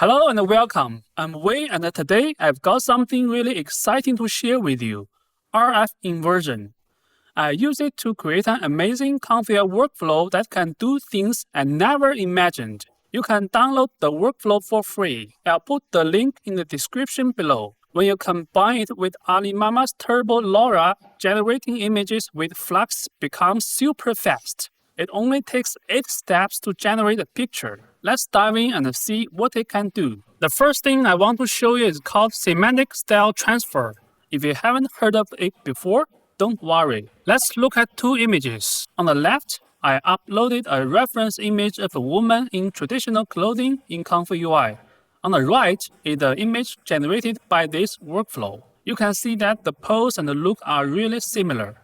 Hello and welcome. I'm Wei, and today I've got something really exciting to share with you. RF inversion. I use it to create an amazing ComfyUI workflow that can do things I never imagined. You can download the workflow for free. I'll put the link in the description below. When you combine it with Alimama's Turbo LoRa, generating images with Flux becomes super fast. It only takes 8 steps to generate a picture. Let's dive in and see what it can do. The first thing I want to show you is called semantic style transfer. If you haven't heard of it before, don't worry. Let's look at two images. On the left, I uploaded a reference image of a woman in traditional clothing in ComfyUI. On the right is the image generated by this workflow. You can see that the pose and the look are really similar.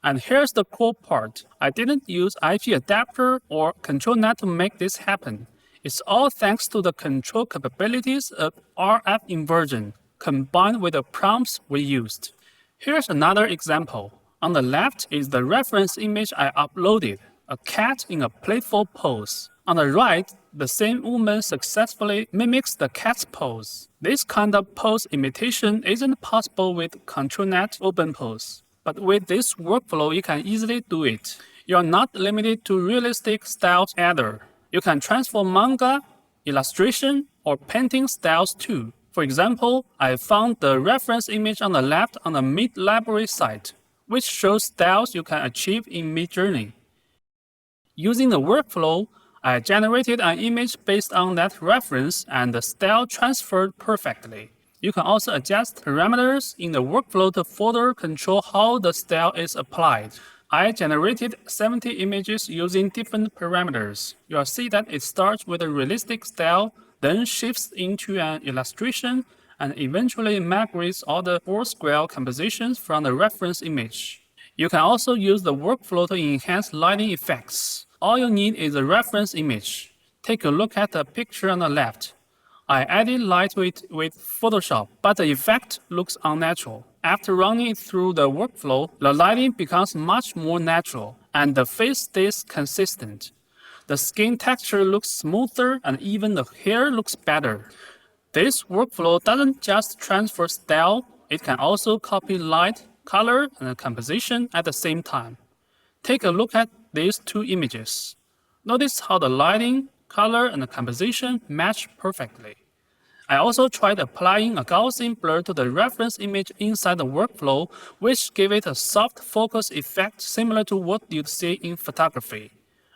And here's the cool part. I didn't use IP-Adapter or ControlNet to make this happen. It's all thanks to the control capabilities of RF inversion, combined with the prompts we used. Here's another example. On the left is the reference image I uploaded, a cat in a playful pose. On the right, the same woman successfully mimics the cat's pose. This kind of pose imitation isn't possible with ControlNet OpenPose. But with this workflow, you can easily do it. You're not limited to realistic styles either. You can transfer manga, illustration, or painting styles too. For example, I found the reference image on the left on the Mid library site, which shows styles you can achieve in Midjourney. Using the workflow, I generated an image based on that reference and the style transferred perfectly. You can also adjust parameters in the workflow to further control how the style is applied. I generated 70 images using different parameters. You'll see that it starts with a realistic style, then shifts into an illustration, and eventually migrates all the four-square compositions from the reference image. You can also use the workflow to enhance lighting effects. All you need is a reference image. Take a look at the picture on the left. I added light to it with Photoshop, but the effect looks unnatural. After running it through the workflow, the lighting becomes much more natural, and the face stays consistent. The skin texture looks smoother, and even the hair looks better. This workflow doesn't just transfer style, it can also copy light, color, and composition at the same time. Take a look at these two images. Notice how the lighting, color, and the composition match perfectly. I also tried applying a Gaussian blur to the reference image inside the workflow, which gave it a soft focus effect similar to what you'd see in photography.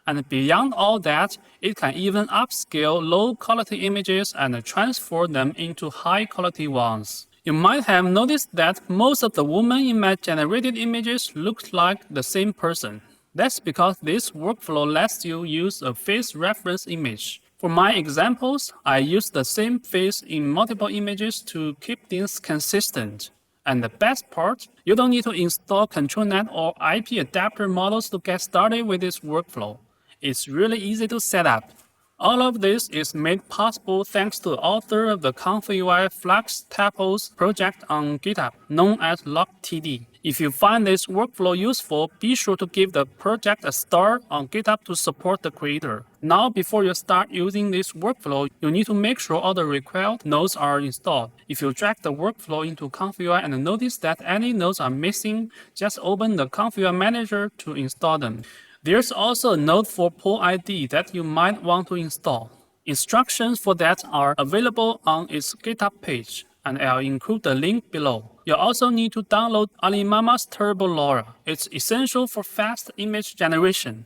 And beyond all that, it can even upscale low-quality images and transfer them into high-quality ones. You might have noticed that most of the women in my generated images looked like the same person. That's because this workflow lets you use a face reference image. For my examples, I used the same face in multiple images to keep things consistent. And the best part, you don't need to install ControlNet or IP-Adapter models to get started with this workflow. It's really easy to set up. All of this is made possible thanks to the author of the ComfyUI Flux Tuples project on GitHub, known as LogTD. If you find this workflow useful, be sure to give the project a star on GitHub to support the creator. Now, before you start using this workflow, you need to make sure all the required nodes are installed. If you drag the workflow into ComfyUI and notice that any nodes are missing, just open the ComfyUI manager to install them. There's also a node for poll ID that you might want to install. Instructions for that are available on its GitHub page, and I'll include the link below. You'll also need to download Alimama's Turbo LoRa. It's essential for fast image generation.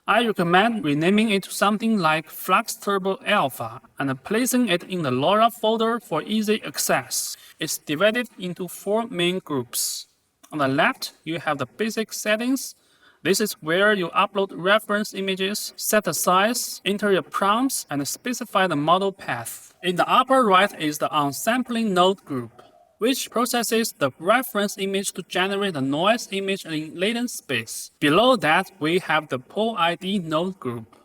I recommend renaming it to something like Flux Turbo Alpha and placing it in the LoRa folder for easy access. It's divided into 4 main groups. On the left, you have the basic settings. This is where you upload reference images, set the size, enter your prompts, and specify the model path. In the upper right is the unsampling node group, which processes the reference image to generate a noise image in latent space. Below that, we have the poll ID node group.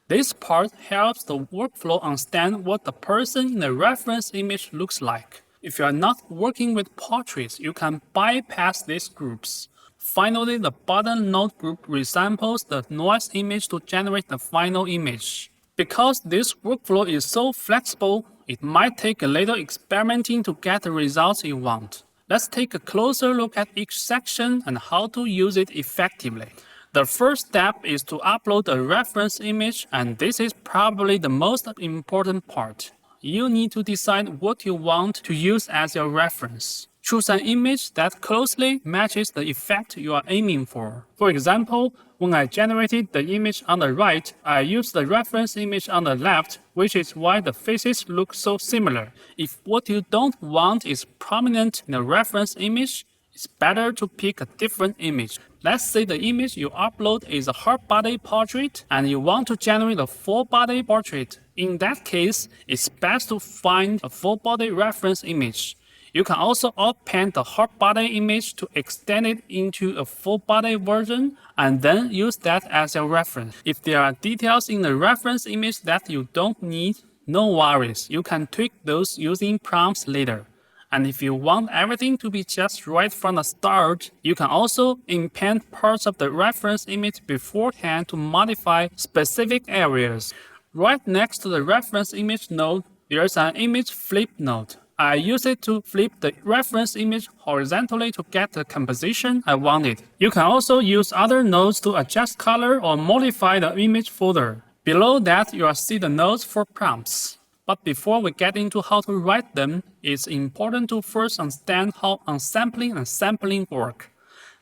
This part helps the workflow understand what the person in the reference image looks like. If you are not working with portraits, you can bypass these groups. Finally, the bottom node group resamples the noise image to generate the final image. Because this workflow is so flexible, it might take a little experimenting to get the results you want. Let's take a closer look at each section and how to use it effectively. The first step is to upload a reference image, and this is probably the most important part. You need to decide what you want to use as your reference. Choose an image that closely matches the effect you are aiming for. For example, when I generated the image on the right, I used the reference image on the left, which is why the faces look so similar. If what you don't want is prominent in the reference image, it's better to pick a different image. Let's say the image you upload is a hard-body portrait and you want to generate a full-body portrait. In that case, it's best to find a full-body reference image. You can also append the hard body image to extend it into a full body version and then use that as your reference. If there are details in the reference image that you don't need, no worries, you can tweak those using prompts later. And if you want everything to be just right from the start, you can also append parts of the reference image beforehand to modify specific areas. Right next to the reference image node, there's an image flip node. I use it to flip the reference image horizontally to get the composition I wanted. You can also use other nodes to adjust color or modify the image further. Below that, you'll see the nodes for prompts. But before we get into how to write them, it's important to first understand how unsampling and sampling work.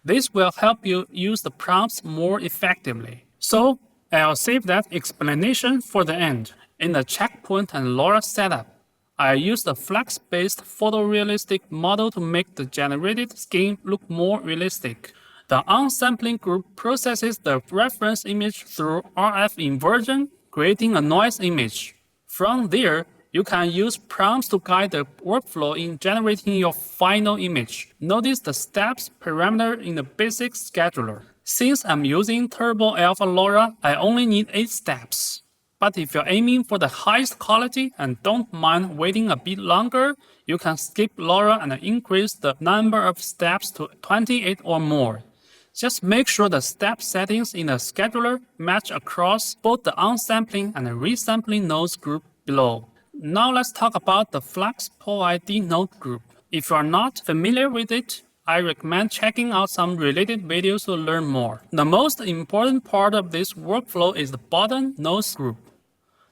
This will help you use the prompts more effectively. So, I'll save that explanation for the end. In the checkpoint and LoRa setup, I use the Flux-based photorealistic model to make the generated skin look more realistic. The unsampling group processes the reference image through RF inversion, creating a noise image. From there, you can use prompts to guide the workflow in generating your final image. Notice the steps parameter in the basic scheduler. Since I'm using Turbo Alpha LoRa, I only need 8 steps. But if you're aiming for the highest quality and don't mind waiting a bit longer, you can skip LoRa and increase the number of steps to 28 or more. Just make sure the step settings in the scheduler match across both the unsampling and the resampling nodes group below. Now let's talk about the Flux POID node group. If you are not familiar with it, I recommend checking out some related videos to learn more. The most important part of this workflow is the bottom nodes group.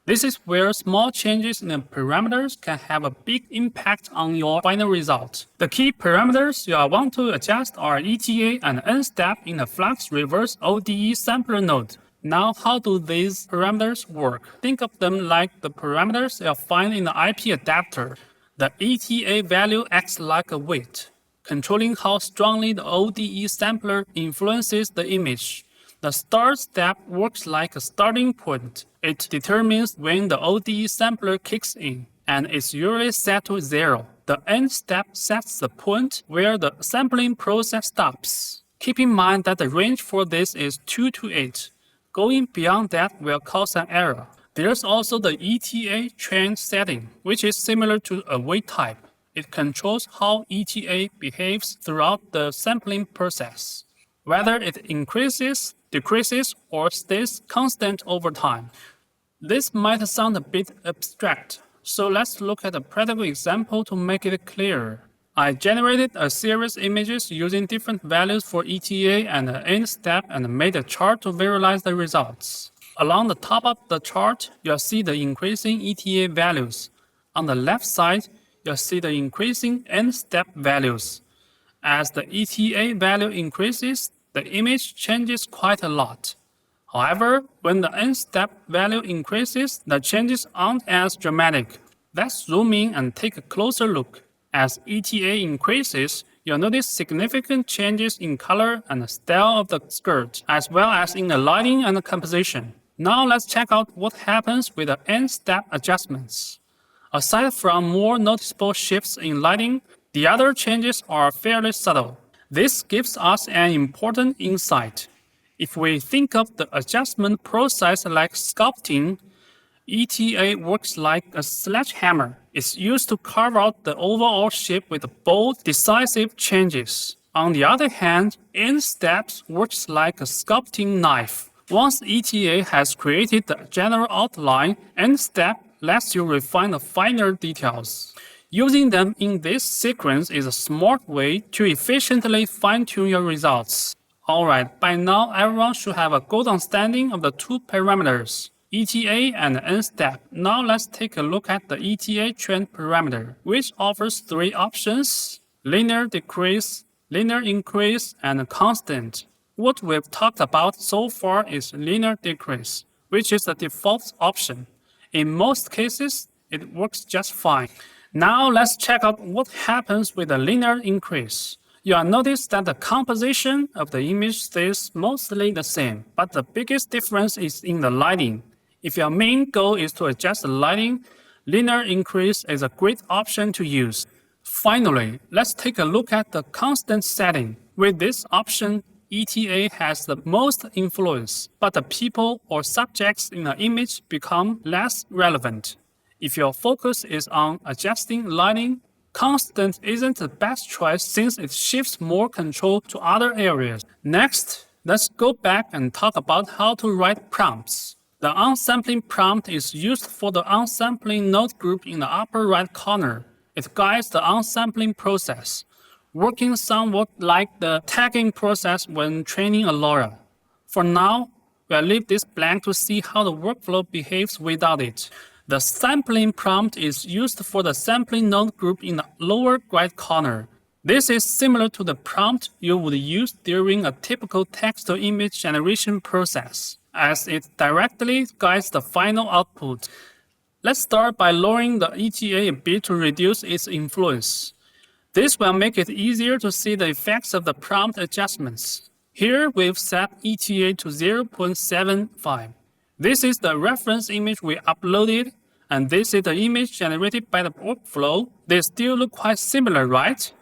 This is where small changes in the parameters can have a big impact on your final result. The key parameters you want to adjust are ETA and N-step in the Flux Reverse ODE sampler node. Now, how do these parameters work? Think of them like the parameters you'll find in the IP-Adapter. The ETA value acts like a weight, controlling how strongly the ODE sampler influences the image. The start step works like a starting point. It determines when the ODE sampler kicks in, and it's usually set to 0. The end step sets the point where the sampling process stops. Keep in mind that the range for this is 2 to 8. Going beyond that will cause an error. There's also the ETA trend setting, which is similar to a weight type. It controls how ETA behaves throughout the sampling process, whether it increases, decreases, or stays constant over time. This might sound a bit abstract, so let's look at a practical example to make it clearer. I generated a series of images using different values for ETA and the end step and made a chart to visualize the results. Along the top of the chart, you'll see the increasing ETA values. On the left side, you'll see the increasing end step values. As the ETA value increases, the image changes quite a lot. However, when the end step value increases, the changes aren't as dramatic. Let's zoom in and take a closer look. As ETA increases, you'll notice significant changes in color and the style of the skirt, as well as in the lighting and the composition. Now let's check out what happens with the end step adjustments. Aside from more noticeable shifts in lighting, the other changes are fairly subtle. This gives us an important insight. If we think of the adjustment process like sculpting, ETA works like a sledgehammer. It's used to carve out the overall shape with bold, decisive changes. On the other hand, end steps works like a sculpting knife. Once ETA has created the general outline, end step lets you refine the finer details. Using them in this sequence is a smart way to efficiently fine-tune your results. Alright, by now everyone should have a good understanding of the two parameters, ETA and N-step. Now let's take a look at the ETA trend parameter, which offers three options: linear decrease, linear increase, and constant. What we've talked about so far is linear decrease, which is the default option. In most cases, it works just fine. Now let's check out what happens with the linear increase. You'll notice that the composition of the image stays mostly the same, but the biggest difference is in the lighting. If your main goal is to adjust the lighting, linear increase is a great option to use. Finally, let's take a look at the constant setting. With this option, ETA has the most influence, but the people or subjects in the image become less relevant. If your focus is on adjusting lighting, constant isn't the best choice since it shifts more control to other areas. Next, let's go back and talk about how to write prompts. The unsampling prompt is used for the unsampling node group in the upper right corner. It guides the unsampling process, working somewhat like the tagging process when training a LoRa. For now, we'll leave this blank to see how the workflow behaves without it. The sampling prompt is used for the sampling node group in the lower right corner. This is similar to the prompt you would use during a typical text-to-image generation process, as it directly guides the final output. Let's start by lowering the ETA a bit to reduce its influence. This will make it easier to see the effects of the prompt adjustments. Here we've set ETA to 0.75. This is the reference image we uploaded, and this is the image generated by the workflow. They still look quite similar, right?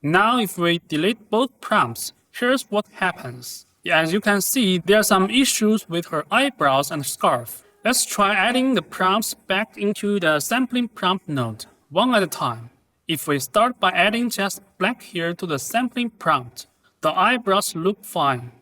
Now if we delete both prompts, here's what happens. As you can see, there are some issues with her eyebrows and scarf. Let's try adding the prompts back into the sampling prompt node, one at a time. If we start by adding just black hair to the sampling prompt, the eyebrows look fine.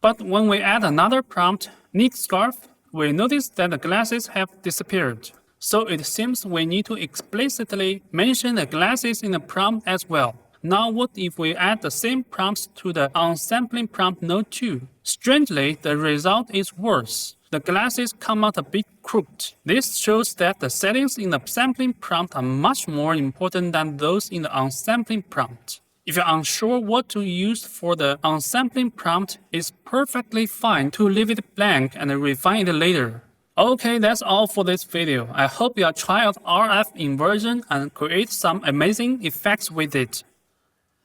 But when we add another prompt, neat scarf, we notice that the glasses have disappeared. So it seems we need to explicitly mention the glasses in the prompt as well. Now what if we add the same prompts to the unsampling prompt node too? Strangely, the result is worse. The glasses come out a bit crooked. This shows that the settings in the sampling prompt are much more important than those in the unsampling prompt. If you're unsure what to use for the unsampling prompt, it's perfectly fine to leave it blank and refine it later. Okay, that's all for this video. I hope you'll try out RF inversion and create some amazing effects with it.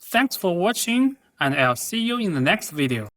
Thanks for watching, and I'll see you in the next video.